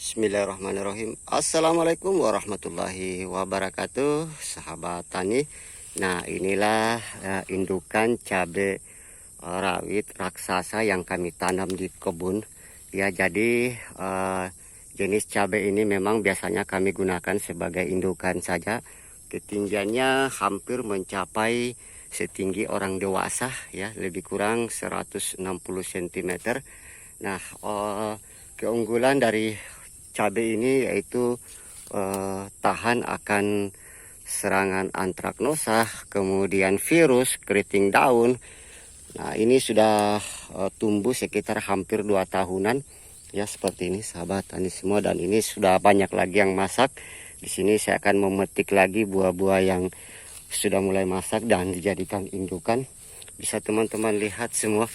Bismillahirrahmanirrahim. Assalamualaikum warahmatullahi wabarakatuh, sahabat tani. Nah, inilah indukan cabai rawit raksasa yang kami tanam di kebun. Ya, jadi jenis cabai ini memang biasanya kami gunakan sebagai indukan saja. Ketinggiannya hampir mencapai setinggi orang dewasa, ya, lebih kurang 160 cm. Nah, keunggulan dari cabai ini yaitu tahan akan serangan antraknosa, kemudian virus, keriting daun. Nah, ini sudah tumbuh sekitar hampir 2 tahunan. Ya, seperti ini sahabat tani semua, dan ini sudah banyak lagi yang masak. Di sini saya akan memetik lagi buah-buah yang sudah mulai masak dan dijadikan indukan. Bisa teman-teman lihat semua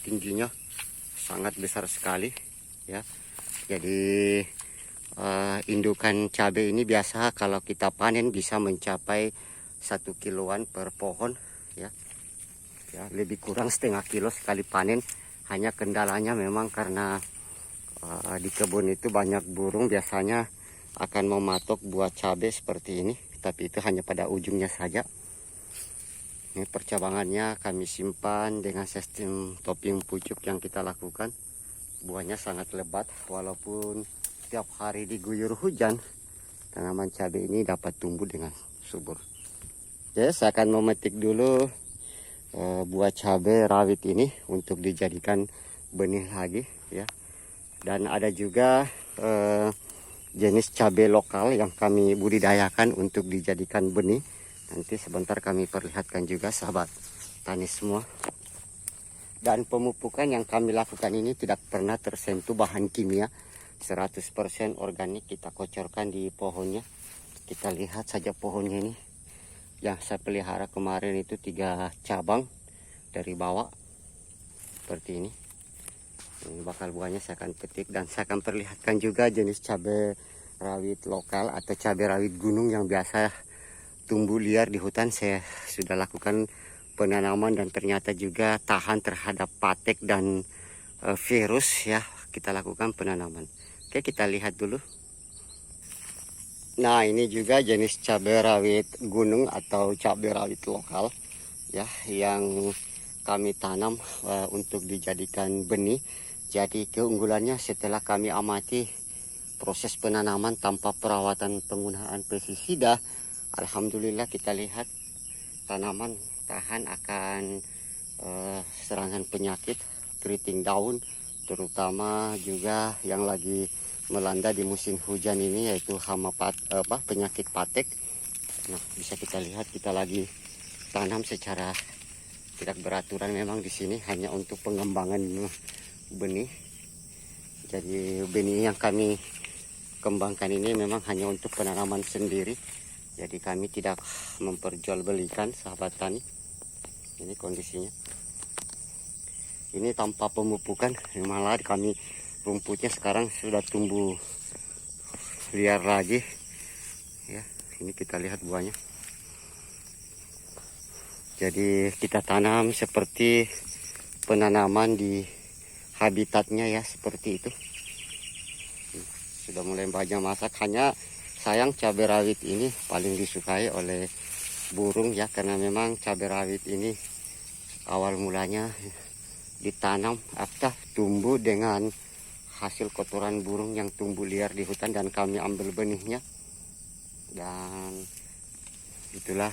tingginya sangat besar sekali, ya. Jadi indukan cabai ini biasa kalau kita panen bisa mencapai 1 kiloan per pohon, ya. Ya, lebih kurang setengah kilo sekali panen. Hanya kendalanya memang karena di kebun itu banyak burung, biasanya akan mematok buah cabai seperti ini, tapi itu hanya pada ujungnya saja. Ini percabangannya kami simpan dengan sistem topping pucuk yang kita lakukan. Buahnya sangat lebat, walaupun setiap hari diguyur hujan, tanaman cabai ini dapat tumbuh dengan subur. Oke, saya akan memetik dulu buah cabai rawit ini untuk dijadikan benih lagi, ya. Dan ada juga jenis cabai lokal yang kami budidayakan untuk dijadikan benih. Nanti sebentar kami perlihatkan juga sahabat tani semua. Dan pemupukan yang kami lakukan ini tidak pernah tersentuh bahan kimia, 100% organik kita kocorkan di pohonnya. Kita lihat saja pohonnya ini, yang saya pelihara kemarin itu 3 cabang dari bawah seperti ini. Ini bakal buahnya saya akan petik, dan saya akan perlihatkan juga jenis cabai rawit lokal atau cabai rawit gunung yang biasa tumbuh liar di hutan. Saya sudah lakukan penanaman dan ternyata juga tahan terhadap patek dan virus, ya. Kita lakukan penanaman. Oke, kita lihat dulu. Nah, ini juga jenis cabai rawit gunung atau cabai rawit lokal, ya, yang kami tanam untuk dijadikan benih. Jadi keunggulannya setelah kami amati proses penanaman tanpa perawatan penggunaan pestisida, alhamdulillah kita lihat tanaman tahan akan serangan penyakit keriting daun, terutama juga yang lagi melanda di musim hujan ini, yaitu hama penyakit patek. Nah, bisa kita lihat kita lagi tanam secara tidak beraturan memang di sini, hanya untuk pengembangan benih. Jadi benih yang kami kembangkan ini memang hanya untuk penanaman sendiri. Jadi kami tidak memperjualbelikan sahabat tani. Ini kondisinya. Ini tanpa pemupukan, malah kami rumputnya sekarang sudah tumbuh liar lagi. Ya, ini kita lihat buahnya. Jadi kita tanam seperti penanaman di habitatnya, ya, seperti itu. Sudah mulai banyak masak, hanya sayang cabai rawit ini paling disukai oleh burung, ya, karena memang cabai rawit ini awal mulanya ditanam atau tumbuh dengan hasil kotoran burung yang tumbuh liar di hutan, dan kami ambil benihnya, dan itulah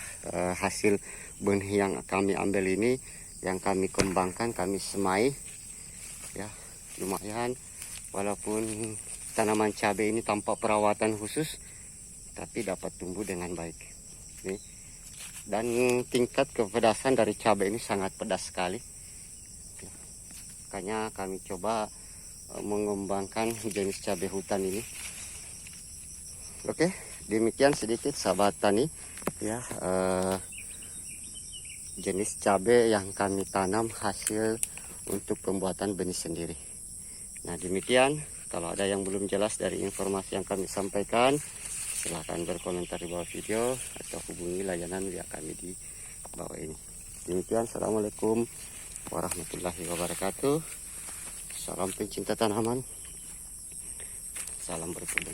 hasil benih yang kami ambil ini, yang kami kembangkan, kami semai, ya. Lumayan, walaupun tanaman cabai ini tanpa perawatan khusus, tapi dapat tumbuh dengan baik. Nih. Dan tingkat kepedasan dari cabai ini sangat pedas sekali. Makanya kami coba mengembangkan jenis cabai hutan ini. Oke, demikian sedikit sahabat tani, ya, jenis cabai yang kami tanam hasil untuk pembuatan benih sendiri. Nah, demikian. Kalau ada yang belum jelas dari informasi yang kami sampaikan, silahkan berkomentar di bawah video atau hubungi layanan via kami di bawah ini. Demikian, assalamualaikum warahmatullahi wabarakatuh. Salam pencinta tanaman. salam berkebun.